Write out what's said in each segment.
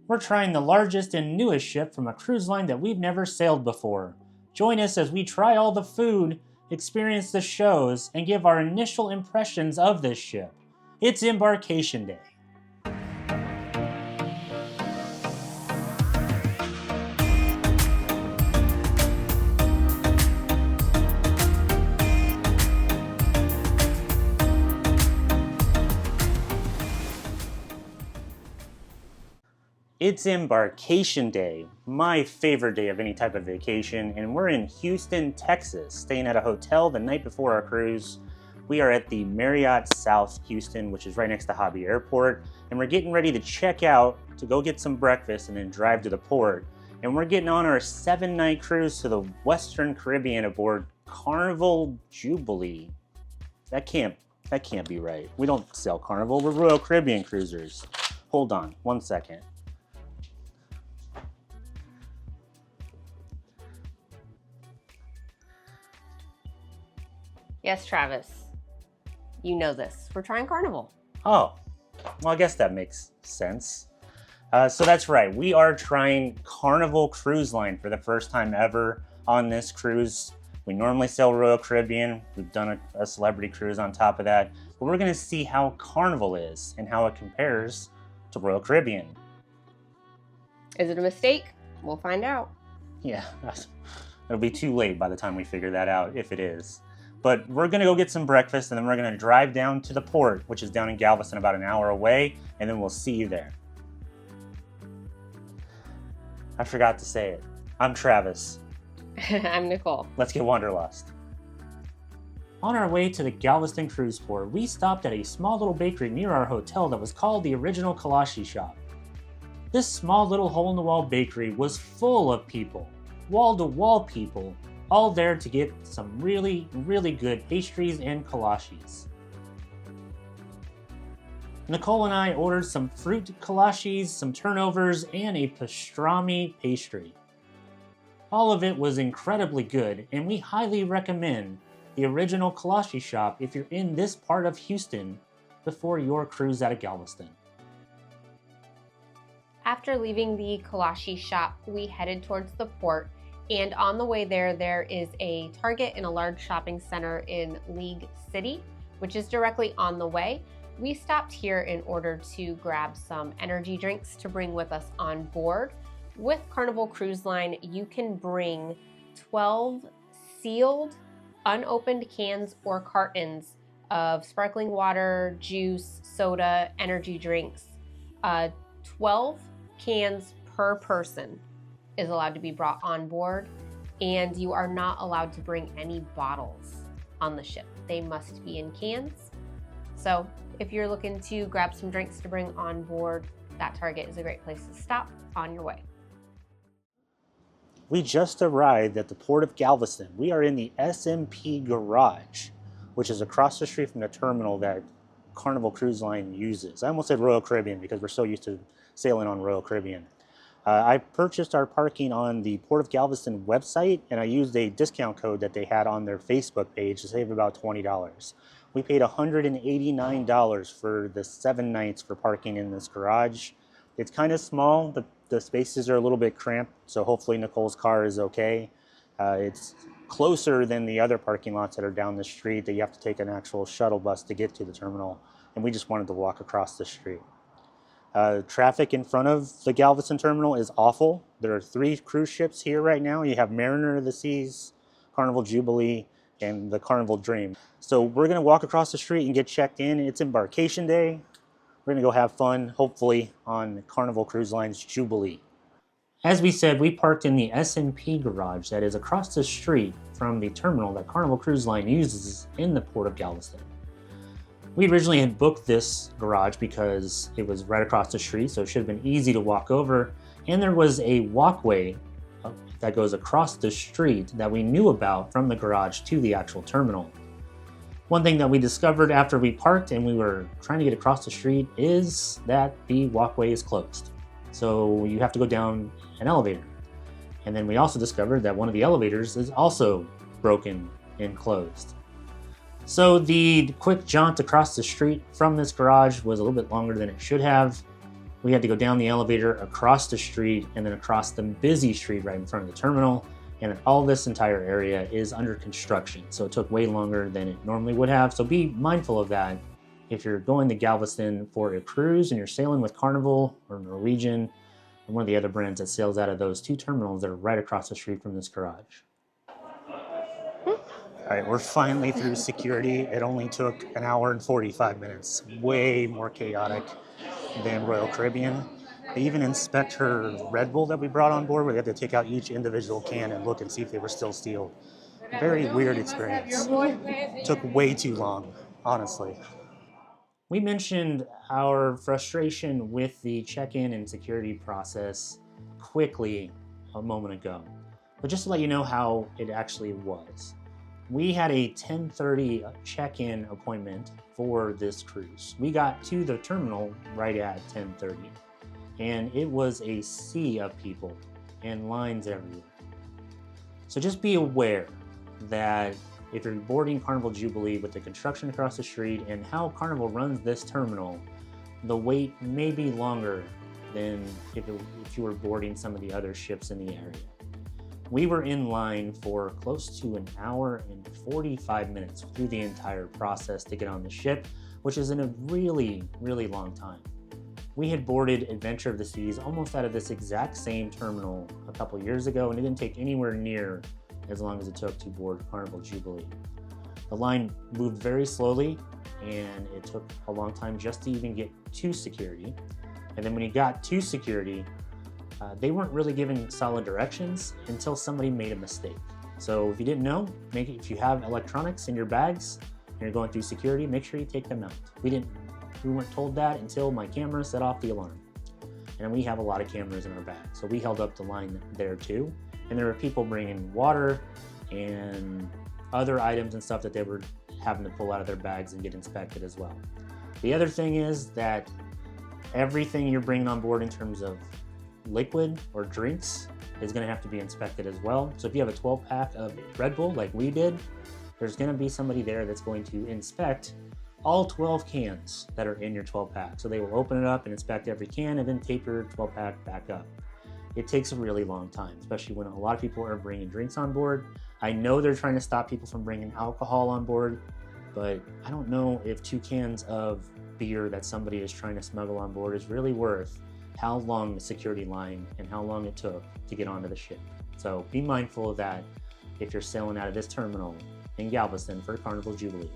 We're trying the largest and newest ship from a cruise line that we've never sailed before. Join us as we try all the food, experience the shows, and give our initial impressions of this ship. It's Embarkation Day. It's Embarkation Day, my favorite day of any type of vacation, and we're in Houston, Texas, staying at a hotel the night before our cruise. We are at the Marriott South Houston, which is right next to Hobby Airport, and we're getting ready to check out to go get some breakfast and then drive to the port. And we're getting on our 7-night cruise to the Western Caribbean aboard Carnival Jubilee. That can't be right. We don't sail Carnival, we're Royal Caribbean cruisers. Hold on, one second. Yes, Travis. You know this. We're trying Carnival. Oh, well, I guess that makes sense. So that's right. We are trying Carnival Cruise Line for the first time ever on this cruise. We normally sail Royal Caribbean. We've done a celebrity cruise on top of that. But we're going to see how Carnival is and how it compares to Royal Caribbean. Is it a mistake? We'll find out. Yeah, it'll be too late by the time we figure that out, if it is. But we're gonna go get some breakfast and then we're gonna drive down to the port, which is down in Galveston, about an hour away, and then we'll see you there. I forgot to say it. I'm Travis. I'm Nicole. Let's get wanderlust. On our way to the Galveston cruise port, we stopped at a small little bakery near our hotel that was called the Original Kolache Shop. This small little hole-in-the-wall bakery was full of people, wall-to-wall people, all there to get some really, really good pastries and kolaches. Nicole and I ordered some fruit kolaches, some turnovers, and a pastrami pastry. All of it was incredibly good, and we highly recommend the Original Kolache Shop if you're in this part of Houston before your cruise out of Galveston. After leaving the Kolache Shop, we headed towards the port. And on the way there is a Target and a large shopping center in League City, which is directly on the way. We stopped here in order to grab some energy drinks to bring with us on board. With Carnival Cruise Line, you can bring 12 sealed, unopened cans or cartons of sparkling water, juice, soda, energy drinks. 12 cans per person is allowed to be brought on board, and you are not allowed to bring any bottles on the ship. They must be in cans. So if you're looking to grab some drinks to bring on board, that Target is a great place to stop on your way. We just arrived at the Port of Galveston. We are in the SMP Garage, which is across the street from the terminal that Carnival Cruise Line uses. I almost said Royal Caribbean because we're so used to sailing on Royal Caribbean. I purchased our parking on the Port of Galveston website, and I used a discount code that they had on their Facebook page to save about $20. We paid $189 for the 7 nights for parking in this garage. It's kind of small. The spaces are a little bit cramped, so hopefully Nicole's car is okay. It's closer than the other parking lots that are down the street that you have to take an actual shuttle bus to get to the terminal, and we just wanted to walk across the street. Traffic in front of the Galveston terminal is awful. There are 3 cruise ships here right now. You have Mariner of the Seas, Carnival Jubilee, and the Carnival Dream. So we're gonna walk across the street and get checked in. It's Embarkation Day. We're gonna go have fun, hopefully, on Carnival Cruise Line's Jubilee. As we said, we parked in the SMP garage that is across the street from the terminal that Carnival Cruise Line uses in the Port of Galveston. We originally had booked this garage because it was right across the street, so it should have been easy to walk over. And there was a walkway that goes across the street that we knew about from the garage to the actual terminal. One thing that we discovered after we parked and we were trying to get across the street is that the walkway is closed. So you have to go down an elevator. And then we also discovered that one of the elevators is also broken and closed. So the quick jaunt across the street from this garage was a little bit longer than it should have. We had to go down the elevator, across the street, and then across the busy street right in front of the terminal. And all this entire area is under construction, so it took way longer than it normally would have. So be mindful of that if you're going to Galveston for a cruise and you're sailing with Carnival or Norwegian or one of the other brands that sails out of those two terminals that are right across the street from this garage. All right, we're finally through security. It only took an hour and 45 minutes. Way more chaotic than Royal Caribbean. They even inspect her Red Bull that we brought on board, where they had to take out each individual can and look and see if they were still sealed. Very weird experience. Took way too long, honestly. We mentioned our frustration with the check-in and security process quickly a moment ago. But just to let you know how it actually was. We had a 10:30 check-in appointment for this cruise. We got to the terminal right at 10:30, and it was a sea of people and lines everywhere. So just be aware that if you're boarding Carnival Jubilee with the construction across the street and how Carnival runs this terminal, the wait may be longer than if you were boarding some of the other ships in the area. We were in line for close to an hour and 45 minutes through the entire process to get on the ship, which is in a really, really long time. We had boarded Adventure of the Seas almost out of this exact same terminal a couple years ago, and it didn't take anywhere near as long as it took to board Carnival Jubilee. The line moved very slowly, and it took a long time just to even get to security. And then when you got to security, they weren't really giving solid directions until somebody made a mistake. So if you didn't know, if you have electronics in your bags and you're going through security, make sure you take them out. We weren't told that until my camera set off the alarm. And we have a lot of cameras in our bag, so we held up the line there too. And there were people bringing water and other items and stuff that they were having to pull out of their bags and get inspected as well. The other thing is that everything you're bringing on board in terms of liquid or drinks is going to have to be inspected as well. So if you have a 12-pack of Red Bull like we did, there's going to be somebody there that's going to inspect all 12 cans that are in your 12-pack. So they will open it up and inspect every can and then tape your 12-pack back up. It takes a really long time, especially when a lot of people are bringing drinks on board. I know they're trying to stop people from bringing alcohol on board, but I don't know if 2 cans of beer that somebody is trying to smuggle on board is really worth how long the security line and how long it took to get onto the ship. So be mindful of that if you're sailing out of this terminal in Galveston for Carnival Jubilee.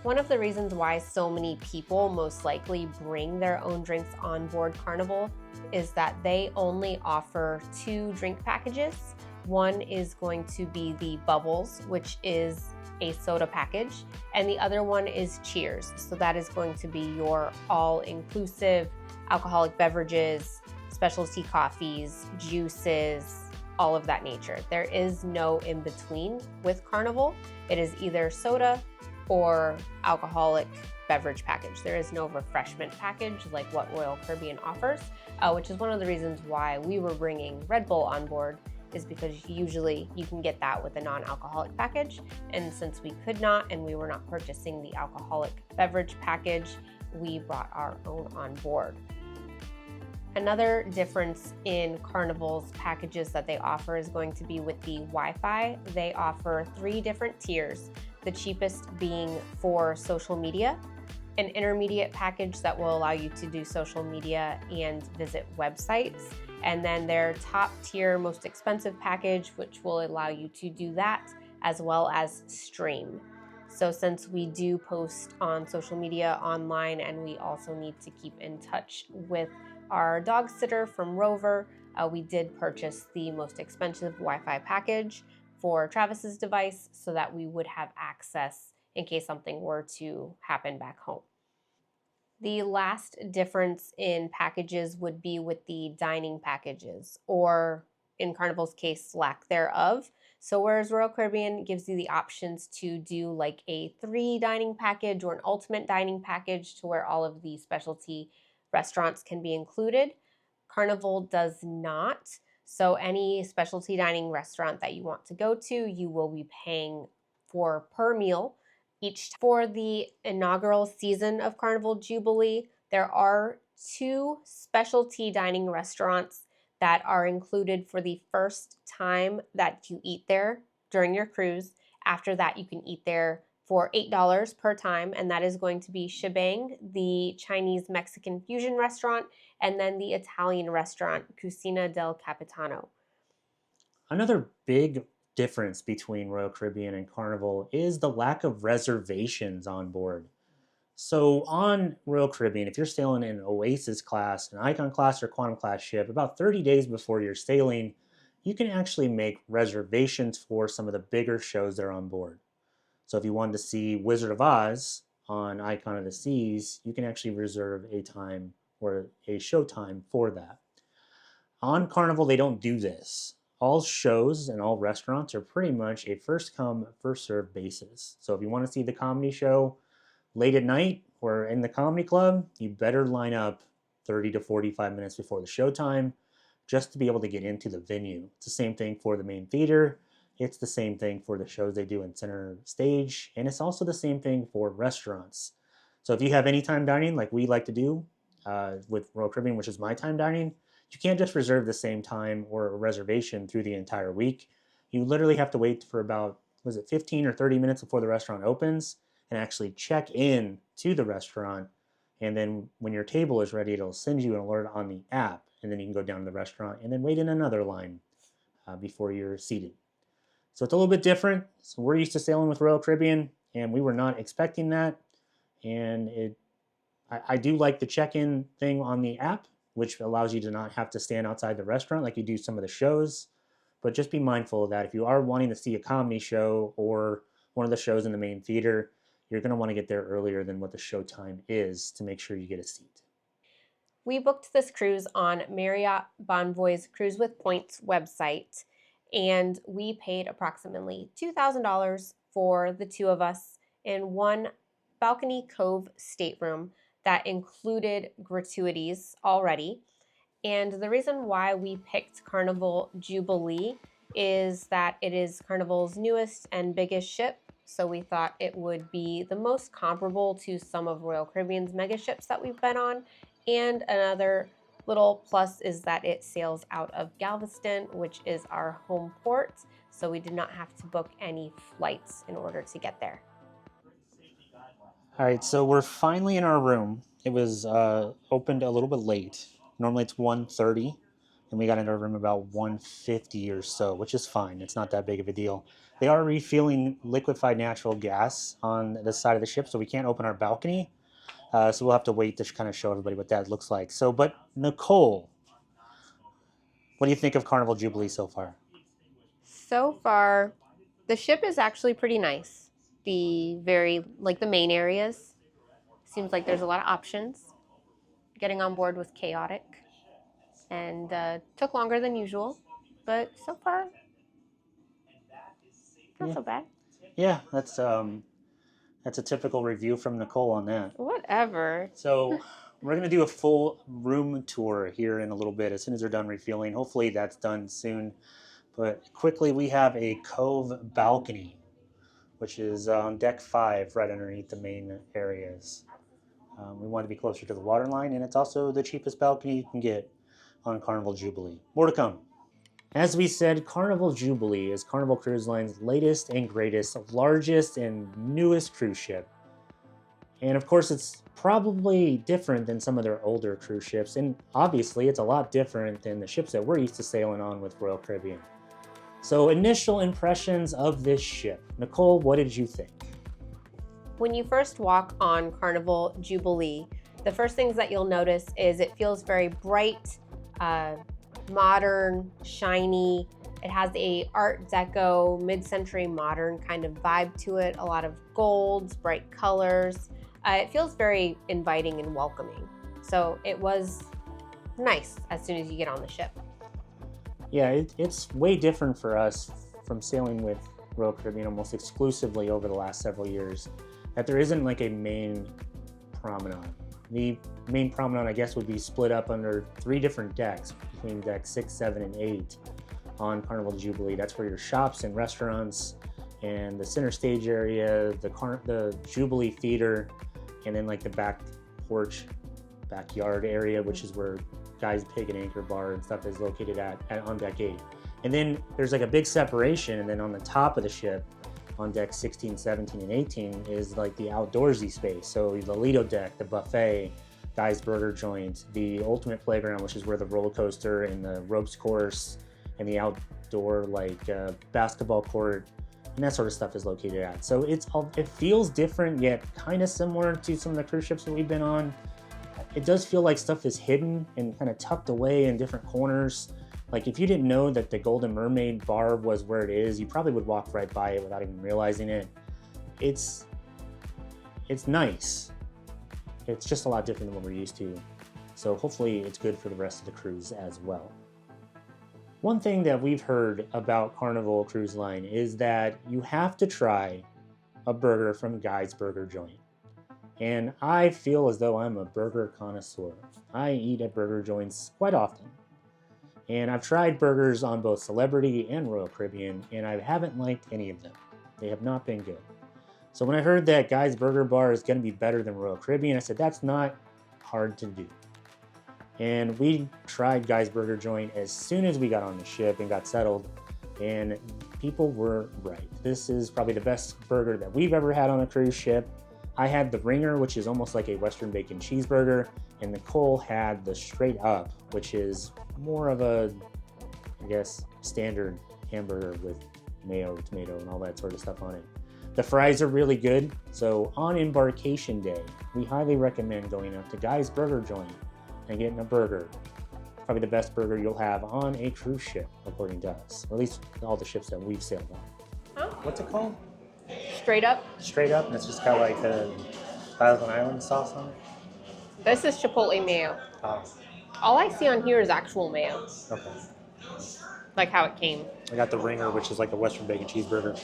One of the reasons why so many people most likely bring their own drinks on board Carnival is that they only offer 2 drink packages. One is going to be the Bubbles, which is a soda package, and the other one is Cheers. So that is going to be your all-inclusive alcoholic beverages, specialty coffees, juices, all of that nature. There is no in-between with Carnival. It is either soda or alcoholic beverage package. There is no refreshment package like what Royal Caribbean offers, which is one of the reasons why we were bringing Red Bull on board, is because usually you can get that with a non-alcoholic package. And since we could not and we were not purchasing the alcoholic beverage package, we brought our own on board. Another difference in Carnival's packages that they offer is going to be with the Wi-Fi. They offer 3 different tiers, the cheapest being for social media, an intermediate package that will allow you to do social media and visit websites, and then their top tier, most expensive package, which will allow you to do that as well as stream. So since we do post on social media online and we also need to keep in touch with our dog sitter from Rover, we did purchase the most expensive Wi-Fi package for Travis's device so that we would have access in case something were to happen back home. The last difference in packages would be with the dining packages, or in Carnival's case, lack thereof. So whereas Royal Caribbean gives you the options to do like a 3 dining package or an ultimate dining package to where all of the specialty restaurants can be included, Carnival does not. So any specialty dining restaurant that you want to go to, you will be paying for per meal each. For the inaugural season of Carnival Jubilee, there are 2 specialty dining restaurants that are included for the first time that you eat there during your cruise. After that, you can eat there for $8 per time, and that is going to be ChiBang, the Chinese Mexican fusion restaurant, and then the Italian restaurant, Cucina del Capitano. Another big difference between Royal Caribbean and Carnival is the lack of reservations on board. So on Royal Caribbean, if you're sailing in an Oasis class, an Icon class, or Quantum class ship, about 30 days before you're sailing, you can actually make reservations for some of the bigger shows that are on board. So if you wanted to see Wizard of Oz on Icon of the Seas, you can actually reserve a time or a show time for that. On Carnival, they don't do this. All shows and all restaurants are pretty much a first come, first served basis. So if you want to see the comedy show late at night or in the comedy club, you better line up 30 to 45 minutes before the show time just to be able to get into the venue. It's the same thing for the main theater. It's the same thing for the shows they do in center stage. And it's also the same thing for restaurants. So if you have anytime dining like we like to do with Royal Caribbean, which is my time dining, you can't just reserve the same time or a reservation through the entire week. You literally have to wait for about, 15 or 30 minutes before the restaurant opens and actually check in to the restaurant. And then when your table is ready, it'll send you an alert on the app. And then you can go down to the restaurant and then wait in another line before you're seated. So it's a little bit different. So we're used to sailing with Royal Caribbean, and we were not expecting that. And I do like the check-in thing on the app, which allows you to not have to stand outside the restaurant like you do some of the shows. But just be mindful that if you are wanting to see a comedy show or one of the shows in the main theater, you're going to want to get there earlier than what the show time is to make sure you get a seat. We booked this cruise on Marriott Bonvoy's Cruise with Points website, and we paid approximately $2,000 for the two of us in one balcony cove stateroom that included gratuities already. And the reason why we picked Carnival Jubilee is that it is Carnival's newest and biggest ship. So we thought it would be the most comparable to some of Royal Caribbean's mega ships that we've been on. And another little plus is that it sails out of Galveston, which is our home port. So we did not have to book any flights in order to get there. All right, so we're finally in our room. It was opened a little bit late. Normally it's 1:30, and we got into our room about 1:50 or so, which is fine. It's not that big of a deal. They are refueling liquefied natural gas on the side of the ship, so we can't open our balcony. So we'll have to wait to kind of show everybody what that looks like. So, but Nicole, what do you think of Carnival Jubilee so far? So far, the ship is actually pretty nice. The main areas, seems like there's a lot of options. Getting on board was chaotic and took longer than usual, but so far, not so bad. Yeah, that's a typical review from Nicole on that. Whatever. So we're going to do a full room tour here in a little bit as soon as they're done refueling. Hopefully that's done soon. But quickly, we have a cove balcony, which is on deck 5 right underneath the main areas. We want to be closer to the waterline, and it's also the cheapest balcony you can get on Carnival Jubilee. More to come. As we said, Carnival Jubilee is Carnival Cruise Line's latest and greatest, largest and newest cruise ship. And of course, it's probably different than some of their older cruise ships, and obviously it's a lot different than the ships that we're used to sailing on with Royal Caribbean. So initial impressions of this ship. Nicole, what did you think? When you first walk on Carnival Jubilee, the first things that you'll notice is it feels very bright, modern, shiny. It has a Art Deco, mid-century modern kind of vibe to it. A lot of golds, bright colors. It feels very inviting and welcoming. So it was nice as soon as you get on the ship. Yeah, it's way different for us from sailing with Royal Caribbean almost exclusively over the last several years, that there isn't like a main promenade. The main promenade, I guess, would be split up under 3 different decks between decks 6, 7, and 8 on Carnival Jubilee. That's where your shops and restaurants and the center stage area, the Jubilee theater, and then like the back porch backyard area, which is where Guy's Pig and Anchor Bar and stuff is located at on deck 8. And then there's like a big separation, and then on the top of the ship, on deck 16, 17, and 18 is like the outdoorsy space. So the Lido deck, the buffet, Guy's Burger Joint, the ultimate playground, which is where the roller coaster and the ropes course and the outdoor like basketball court and that sort of stuff is located at. So it feels different yet kind of similar to some of the cruise ships that we've been on. It does feel like stuff is hidden and kind of tucked away in different corners. Like if you didn't know that the Golden Mermaid bar was where it is, you probably would walk right by it without even realizing it. It's nice. It's just a lot different than what we're used to. So hopefully it's good for the rest of the cruise as well. One thing that we've heard about Carnival Cruise Line is that you have to try a burger from Guy's Burger Joint. And I feel as though I'm a burger connoisseur. I eat at burger joints quite often. And I've tried burgers on both Celebrity and Royal Caribbean, and I haven't liked any of them. They have not been good. So when I heard that Guy's Burger Bar is going to be better than Royal Caribbean, I said, that's not hard to do. And we tried Guy's Burger Joint as soon as we got on the ship and got settled, and people were right. This is probably the best burger that we've ever had on a cruise ship. I had the Ringer, which is almost like a Western bacon cheeseburger, and Nicole had the Straight Up, which is more of a, I guess, standard hamburger with mayo, tomato, and all that sort of stuff on it. The fries are really good, so on Embarkation Day, we highly recommend going up to Guy's Burger Joint and getting a burger. Probably the best burger you'll have on a cruise ship, according to us, or at least all the ships that we've sailed on. Huh? What's it called? Straight Up. Straight Up, and it's just got like the Thousand Island sauce on it. This is Chipotle mayo. Oh, All I see on here is actual mayo, okay. like how it came. I got the Ringer, which is like a Western bacon cheeseburger.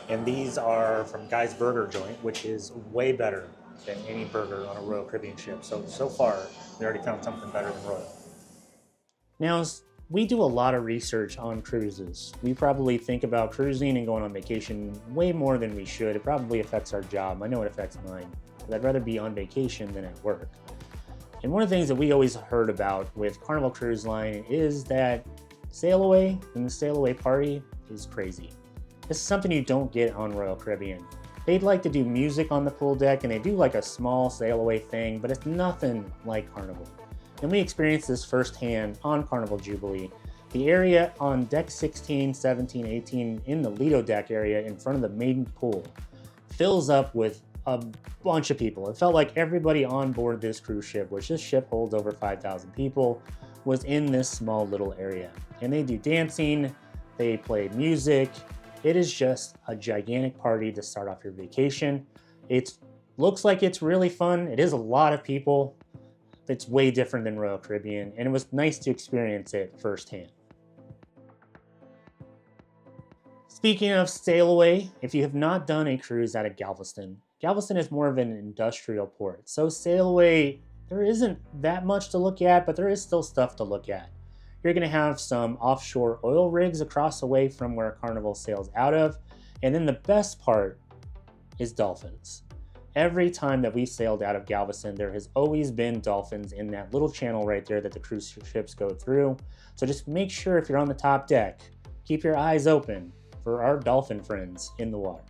And these are from Guy's Burger Joint, which is way better than any burger on a Royal Caribbean ship. So far, we already found something better than Royal. Now, we do a lot of research on cruises. We probably think about cruising and going on vacation way more than we should. It probably affects our job. I know it affects mine. But I'd rather be on vacation than at work. And one of the things that we always heard about with Carnival Cruise Line is that sail away and the sail away party is crazy. This is something you don't get on Royal Caribbean. They'd like to do music on the pool deck and they do like a small sail away thing, but it's nothing like Carnival. And we experienced this firsthand on Carnival Jubilee. The area on deck 16, 17, 18 in the Lido deck area in front of the maiden pool fills up with a bunch of people. It felt like everybody on board this cruise ship, which this ship holds over 5,000 people, was in this small little area. And they do dancing, they play music. It is just a gigantic party to start off your vacation. It looks like it's really fun. It is a lot of people. It's way different than Royal Caribbean, and it was nice to experience it firsthand. Speaking of sail away, if you have not done a cruise out of Galveston, Galveston is more of an industrial port. So sail away, there isn't that much to look at, but there is still stuff to look at. You're going to have some offshore oil rigs across the way from where Carnival sails out of. And then the best part is dolphins. Every time that we sailed out of Galveston, there has always been dolphins in that little channel right there that the cruise ships go through. So just make sure if you're on the top deck, keep your eyes open for our dolphin friends in the water.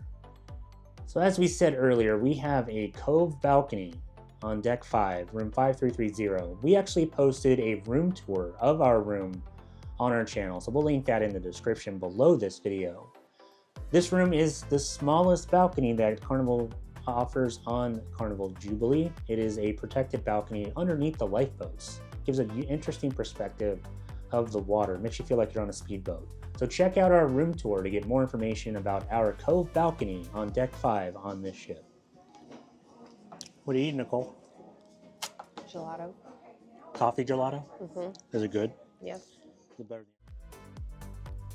So as we said earlier, we have a cove balcony on deck 5, room 5330. We actually posted a room tour of our room on our channel, so we'll link that in the description below this video. This room is the smallest balcony that Carnival offers on Carnival Jubilee. It is a protected balcony underneath the lifeboats. Gives an interesting perspective of the water. Makes you feel like you're on a speedboat. So check out our room tour to get more information about our cove balcony on deck 5 on this ship. What are you eating, Nicole? Gelato. Coffee gelato? Mm-hmm. Is it good? Yes. Is it better?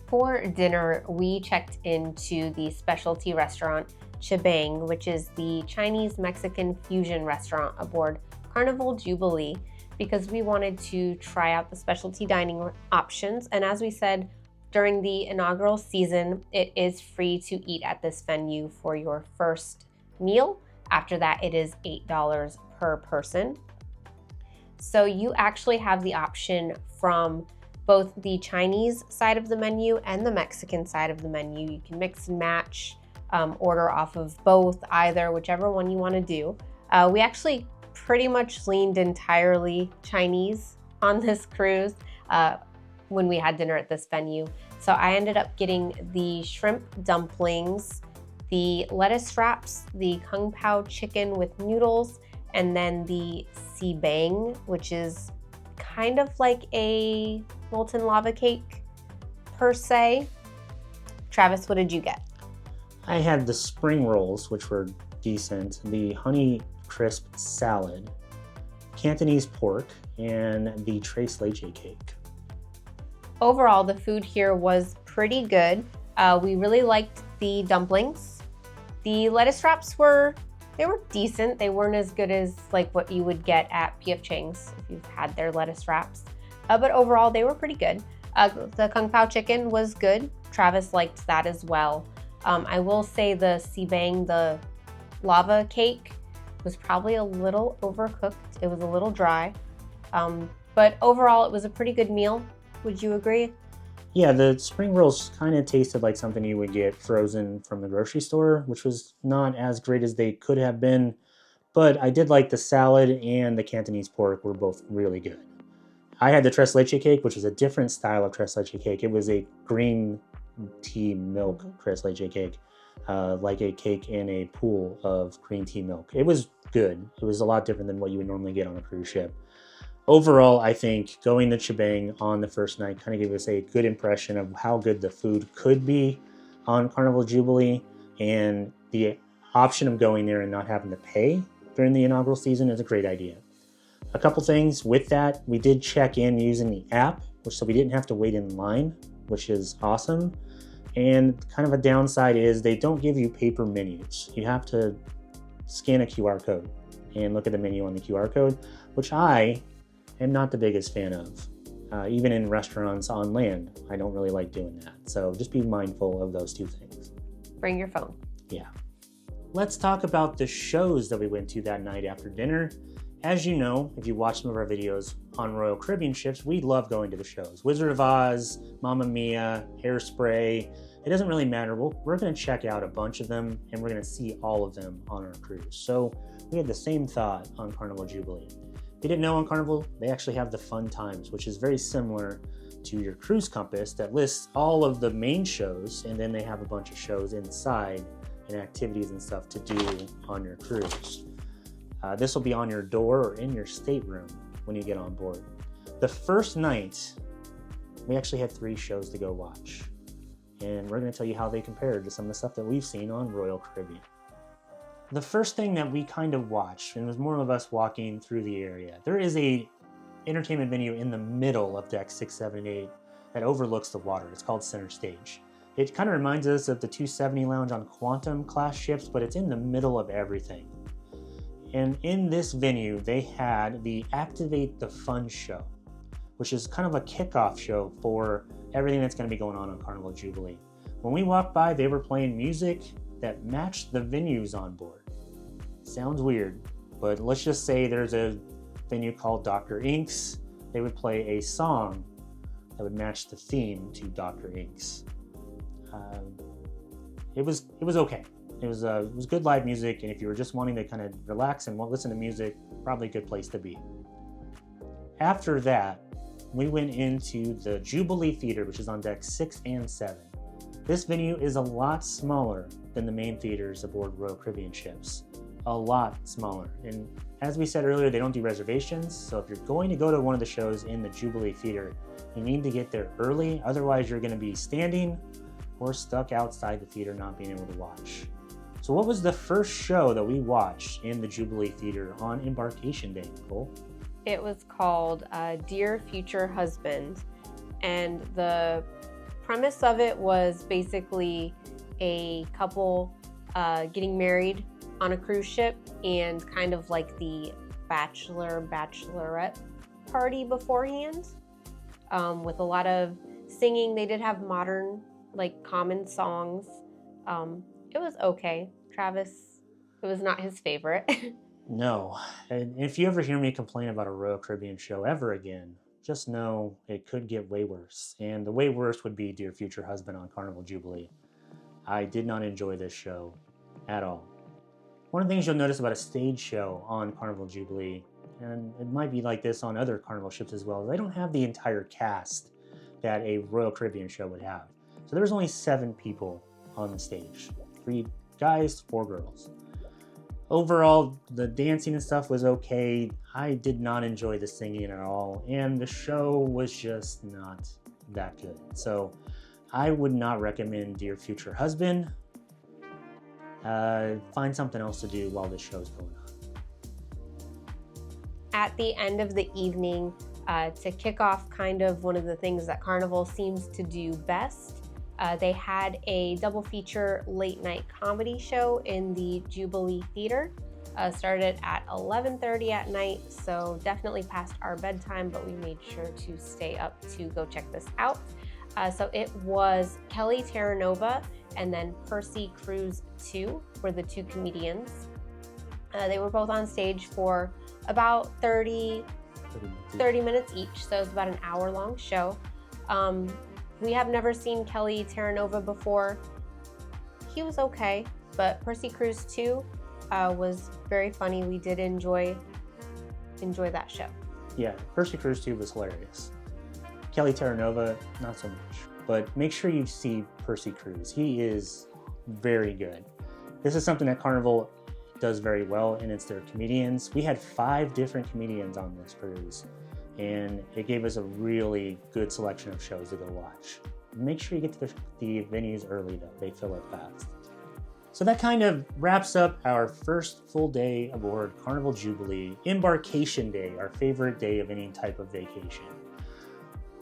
For dinner, we checked into the specialty restaurant ChiBang, which is the Chinese-Mexican fusion restaurant aboard Carnival Jubilee, because we wanted to try out the specialty dining options. And as we said, during the inaugural season, it is free to eat at this venue for your first meal. After that, it is $8 per person. So you actually have the option from both the Chinese side of the menu and the Mexican side of the menu. You can mix and match, order off of both, either, whichever one you want to do. We actually pretty much leaned entirely Chinese on this cruise when we had dinner at this venue. So I ended up getting the shrimp dumplings, the lettuce wraps, the kung pao chicken with noodles, and then the ChiBang, which is kind of like a molten lava cake per se. Travis, what did you get? I had the spring rolls, which were decent, the honey crisp salad, Cantonese pork, and the tres leche cake. Overall, the food here was pretty good. We really liked the dumplings. The lettuce wraps were decent. They weren't as good as like what you would get at P.F. Chang's if you've had their lettuce wraps. But overall, they were pretty good. The kung pao chicken was good. Travis liked that as well. I will say the ChiBang, the lava cake, was probably a little overcooked. It was a little dry. But overall, it was a pretty good meal. Would you agree? Yeah, the spring rolls kind of tasted like something you would get frozen from the grocery store, which was not as great as they could have been. But I did like the salad, and the Cantonese pork were both really good. I had the tres leche cake, which is a different style of tres leche cake. It was a green tea milk tres leche cake, like a cake in a pool of green tea milk. It was good. It was a lot different than what you would normally get on a cruise ship. Overall, I think going to ChiBang on the first night kind of gave us a good impression of how good the food could be on Carnival Jubilee, and the option of going there and not having to pay during the inaugural season is a great idea. A couple things with that, we did check in using the app, so we didn't have to wait in line, which is awesome. And kind of a downside is they don't give you paper menus. You have to scan a QR code and look at the menu on the QR code, which I am not the biggest fan of. Even in restaurants on land, I don't really like doing that. So just be mindful of those two things. Bring your phone. Yeah. Let's talk about the shows that we went to that night after dinner. As you know, if you watch some of our videos on Royal Caribbean ships, we love going to the shows. Wizard of Oz, Mamma Mia, Hairspray. It doesn't really matter. We're going to check out a bunch of them, and we're going to see all of them on our cruise. So we had the same thought on Carnival Jubilee. If you didn't know, on Carnival, they actually have the Fun Times, which is very similar to your cruise compass that lists all of the main shows, and then they have a bunch of shows inside and activities and stuff to do on your cruise. This will be on your door or in your stateroom when you get on board. The first night, we actually had 3 shows to go watch, and we're going to tell you how they compared to some of the stuff that we've seen on Royal Caribbean. The first thing that we kind of watched, and it was more of us walking through the area, there is a entertainment venue in the middle of deck 6, 7, 8 that overlooks the water. It's called Center Stage. It kind of reminds us of the 270 Lounge on Quantum class ships, but it's in the middle of everything. And in this venue, they had the Activate the Fun show, which is kind of a kickoff show for everything that's going to be going on Carnival Jubilee. When we walked by, they were playing music that matched the venues on board. Sounds weird, but let's just say there's a venue called Dr. Ink's. They would play a song that would match the theme to Dr. Ink's. It was okay. It was good live music, and if you were just wanting to kind of relax and listen to music, probably a good place to be. After that, we went into the Jubilee Theater, which is on deck 6 and 7. This venue is a lot smaller than the main theaters aboard Royal Caribbean ships. A lot smaller. And as we said earlier, they don't do reservations, so if you're going to go to one of the shows in the Jubilee Theater, you need to get there early, otherwise you're going to be standing or stuck outside the theater not being able to watch. So what was the first show that we watched in the Jubilee Theater on Embarkation Day, Nicole? It was called Dear Future Husband, and the premise of it was basically a couple getting married on a cruise ship, and kind of like the bachelorette party beforehand, with a lot of singing. They did have modern, like, common songs. It was okay. Travis, it was not his favorite. No. And if you ever hear me complain about a Royal Caribbean show ever again, just know it could get way worse. And the way worse would be Dear Future Husband on Carnival Jubilee. I did not enjoy this show at all. One of the things you'll notice about a stage show on Carnival Jubilee, and it might be like this on other Carnival ships as well, they don't have the entire cast that a Royal Caribbean show would have. So there was only 7 people on the stage. 3 guys, 4 girls. Overall, the dancing and stuff was okay. I did not enjoy the singing at all, and the show was just not that good. So I would not recommend Dear Future Husband. Find something else to do while this show's going on. At the end of the evening, to kick off kind of one of the things that Carnival seems to do best, they had a double feature late night comedy show in the Jubilee Theater. Started at 11:30 at night, so definitely past our bedtime, but we made sure to stay up to go check this out. So it was Kelly Terranova and then Percy Crews 2 were the 2 comedians. They were both on stage for about 30 minutes each, so it's about an hour-long show. We have never seen Kelly Terranova before. He was okay, but Percy Crews 2 was very funny. We did enjoy that show. Yeah, Percy Crews 2 was hilarious. Kelly Terranova, not so much. But make sure you see Percy Crews. He is very good. This is something that Carnival does very well, and it's their comedians. We had 5 different comedians on this cruise, and it gave us a really good selection of shows to go watch. Make sure you get to the venues early though, they fill up fast. So that kind of wraps up our first full day aboard Carnival Jubilee, Embarkation Day, our favorite day of any type of vacation.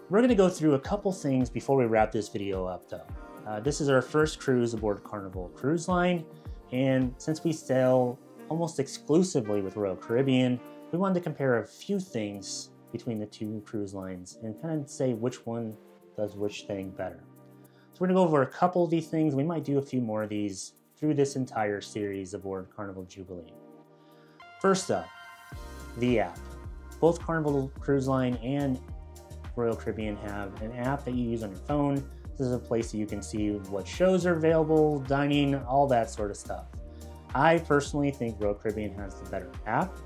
We're going to go through a couple things before we wrap this video up though. This is our first cruise aboard Carnival Cruise Line, and since we sail almost exclusively with Royal Caribbean, we wanted to compare a few things between the 2 cruise lines and kind of say which one does which thing better. So we're going to go over a couple of these things. We might do a few more of these through this entire series aboard Carnival Jubilee. First up, the app. Both Carnival Cruise Line and Royal Caribbean have an app that you use on your phone. This is a place that you can see what shows are available, dining, all that sort of stuff. I personally think Royal Caribbean has the better app.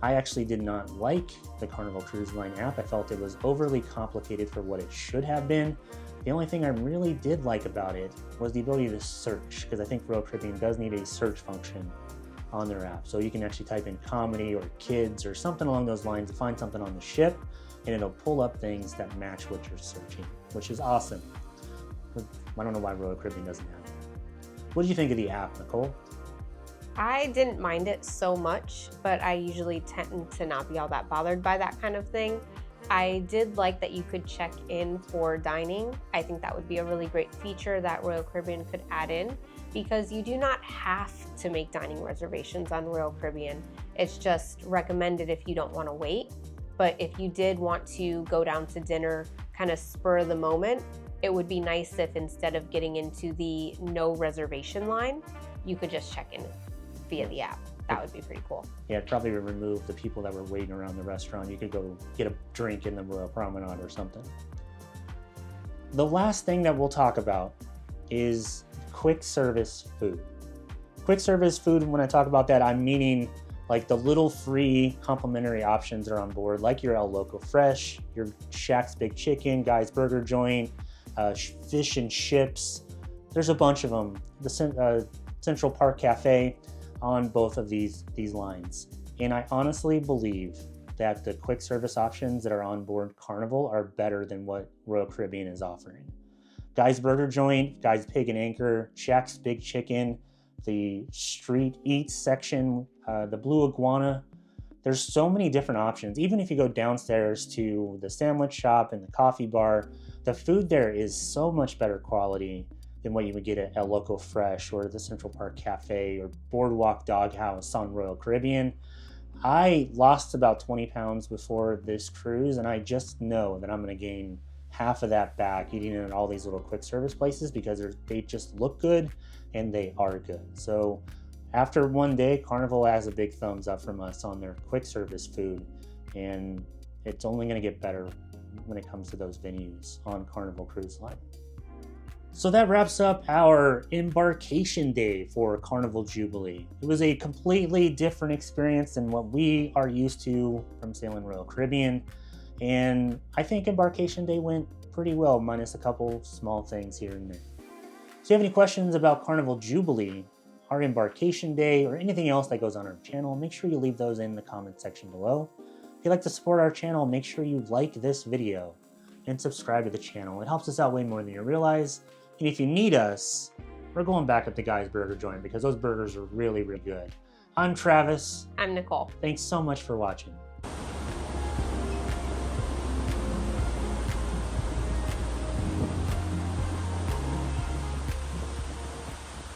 I actually did not like the Carnival Cruise Line app. I felt it was overly complicated for what it should have been. The only thing I really did like about it was the ability to search, because I think Royal Caribbean does need a search function on their app. So you can actually type in comedy or kids or something along those lines to find something on the ship, and it'll pull up things that match what you're searching, which is awesome. I don't know why Royal Caribbean doesn't have it. What do you think of the app, Nicole? I didn't mind it so much, but I usually tend to not be all that bothered by that kind of thing. I did like that you could check in for dining. I think that would be a really great feature that Royal Caribbean could add in, because you do not have to make dining reservations on Royal Caribbean. It's just recommended if you don't want to wait. But if you did want to go down to dinner kind of spur of the moment, it would be nice if instead of getting into the no reservation line, you could just check in via the app. That would be pretty cool. Yeah, it'd probably remove the people that were waiting around the restaurant. You could go get a drink in the Royal Promenade or something. The last thing that we'll talk about is quick service food. Quick service food, when I talk about that, I'm meaning like the little free complimentary options are on board, like your El Loco Fresh, your Shack's Big Chicken, Guy's Burger Joint, fish and chips. There's a bunch of them. The Central Park Cafe on both of these lines. And I honestly believe that the quick service options that are on board Carnival are better than what Royal Caribbean is offering. Guy's Burger Joint, Guy's Pig and Anchor, Shack's Big Chicken, the Street Eats section, the Blue Iguana. There's so many different options. Even if you go downstairs to the sandwich shop and the coffee bar, the food there is so much better quality than what you would get at El Loco Fresh or the Central Park Cafe or Boardwalk Doghouse on Royal Caribbean. I lost about 20 pounds before this cruise, and I just know that I'm going to gain half of that back eating in all these little quick service places because they just look good and they are good. So After one day, Carnival has a big thumbs up from us on their quick service food, and it's only going to get better when it comes to those venues on Carnival Cruise Line. So that wraps up our embarkation day for Carnival Jubilee. It was a completely different experience than what we are used to from sailing Royal Caribbean, and I think embarkation day went pretty well, minus a couple small things here and there. So if you have any questions about Carnival Jubilee, our embarkation day, or anything else that goes on our channel, make sure you leave those in the comment section below. If you'd like to support our channel, make sure you like this video and subscribe to the channel. It helps us out way more than you realize. And if you need us, we're going back up to Guy's Burger Joint because those burgers are really, really good. I'm Travis. I'm Nicole. Thanks so much for watching.